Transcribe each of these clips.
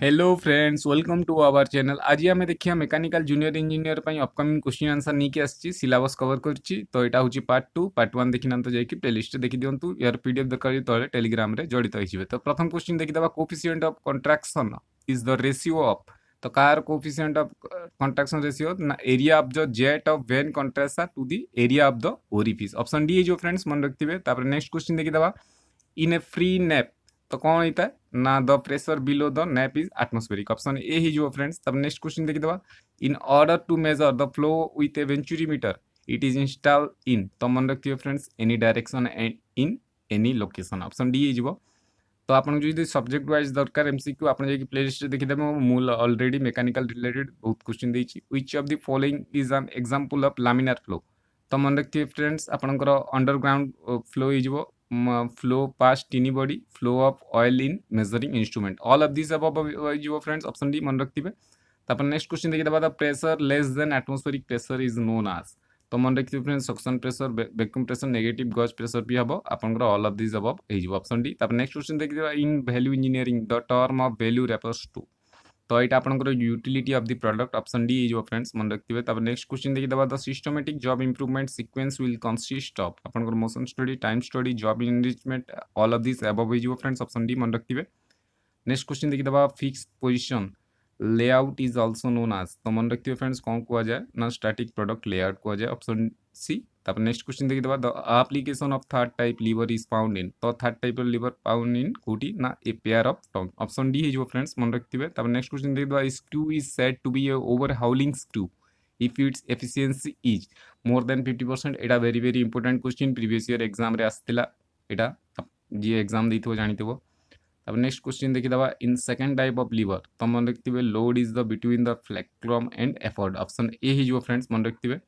Hello friends, welcome to our channel. आज आम देखिए mechanical junior engineer upcoming question answer नहीं आसी सिलेबस कवर करछि। तो यहाँ हूँ पार्ट 2। पार्ट 1 देखी ना तो जाकि प्लेलिस्ट देखी दिंतु। यार पीडीएफ दरकार तले टेलीग्राम रे जड़ित होइजिवे। तो प्रथम क्वेश्चन देखीदा coefficient of contraction is the ratio of. तो कार कोफिशिएंट ऑफ कंट्राक्शन रेशियो ना area of the jet of vena contracta to the area of the orifice. Option D जो फ्रेंड्स मन रखिए। नेक्स्ट क्वेश्चन देखीदा इन ए फ्री नेप तो कौन होता है ना the pressure below the nappe is atmospheric. Option A ही जो फ्रेंड्स। तब नेक्स्ट क्वेश्चन देखिए दबा in order to measure the flow with a venturimeter it is install in. तो मन रखिए friends any direction and in any location. Option D हो। तो आपको जो सब्जेक्ट वाइज दरकार एमसीक्यू आप प्लेलिस्ट देखीदे मूल ऑलरेडी मेकानिकल रिलेटेड बहुत क्वेश्चन देछि। Which of the following is an example of laminar flow. तो मन रखिए फ्रेंड्स आपनकर अंडरग्राउंड फ्लो हो flow past tiny body flow of oil in measuring instrument all of this above friends. Option D मन रखिए। तापर next question देखिए the pressure less than atmospheric pressure is known as. तो मन रखिए friends suction pressure vacuum pressure negative gauge pressure भी हम आपंकर all of this above option D. तापर नेक्स्ट क्वेश्चन देखिए in value engineering the term of value refers to. तो यहाँ आपंकर utility of the product. Option D हो friends मन रखिए। तब नेक्स्ट क्वेश्चन देखिए the systematic job improvement sequence will consist of आपंकर motion study time study job enrichment all of this above हो फ्रेंड्स। ऑप्शन डी मन रखिए। नेक्स्ट क्वेश्चन देखिए fix position layout is also known as. तो मन रखिए friends कौन कह जाए ना स्टैटिक प्रोडक्ट लेआउट कह जाए। Option C. तब नेक्स्ट क्वेश्चन देखिए the application of third type lever is found in. तो third type lever found in कोटी ना a pair of tong. Option D है फ्रेंड्स मन रखिए। तब नेक्स्ट क्वेश्चन देखिए screw is said to be a overhauling screw if its efficiency is more than 50%। एटा very very important question previous year exam रे आसतिला। एटा जी exam देइथो जानिथबो। अब next question देखिए दबा in second type of lever तो मन रखिए load is the between the fulcrum and effort. Option A ही जो फ्रेंड्स मन रखिए।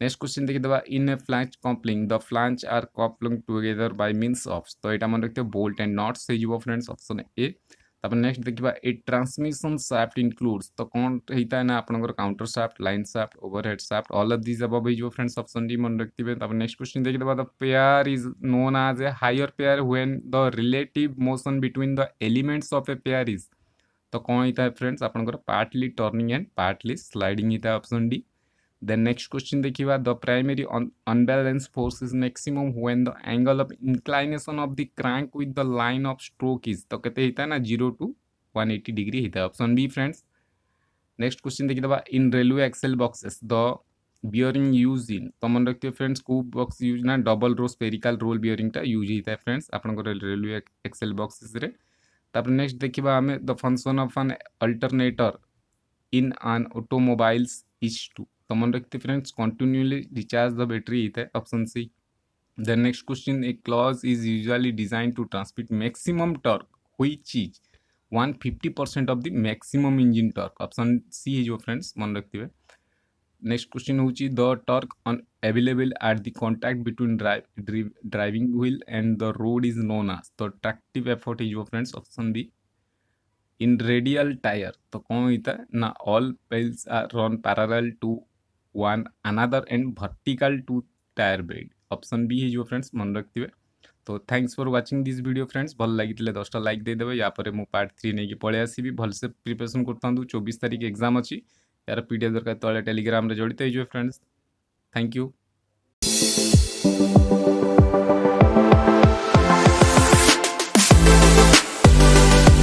नेक्स्ट क्वेश्चन देखिए दबा in a flange coupling the flange are coupling together by means of. तो यहाँ मन रखिए बोल्ट एंड नॉट्स है फ्रेंड्स। Option A. तब नेक्स्ट देखिए ए ट्रांसमिशन शाफ्ट इंक्लूड्स। तो कौन होता है ना आपनकर counter shaft line shaft overhead shaft all of this above है फ्रेंड्स। ऑप्शन डी मन रखिए। तब नेक्स्ट क्वेश्चन देखिए the pair is known as a higher pair when the relative motion between the elements of a pair is. तो कौन होता है friends आपनकर partly turning and partly sliding होता है। Option D. Then next question देखिए the primary unbalanced force is maximum when the angle of inclination of the crank with the line of stroke is। तो कहते हैं ना 0 to 180 degree होता है। Option B friends. Next question देखिए in railway axle boxes the bearing use in. तो मन रखिए फ्रेंड्स को बॉक्स यूज ना डबल रो स्पेरिकल रोल बियरिंगटा यूज होता है फ्रेंड्स आपनकर रेलवे एक्सेल बॉक्सेस रे। तापर नेक्स्ट देखिए आमे the function of an alternator in an automobiles is to. तो मन रखते friends continuously recharge the battery है। Option C. Then next question a clutch is usually design to transmit maximum torque which is 150% of the maximum engine torque. Option C है जो friends मन रखते हुए। Next question हूँ the torque available at the contact between driving wheel and the road is known as. तो tractive effort है जो friends. Option B. In radial tyre तो कौन होता है ना all plies are run parallel to one another and vertical to tyre bead. Option B है जो फ्रेंड्स मन रखिए। तो thanks for watching this video friends. भल लगी 10टा लाइक देदेवे। या पर मु पार्ट 3 नहीं पलि आसबि भलसे प्रिपरेशन करता। 24 तारीख एग्जाम अच्छी यार पीडीएफ दरकार तले टेलीग्राम रे जड़ित हो फ्रेंड्स। Thank you.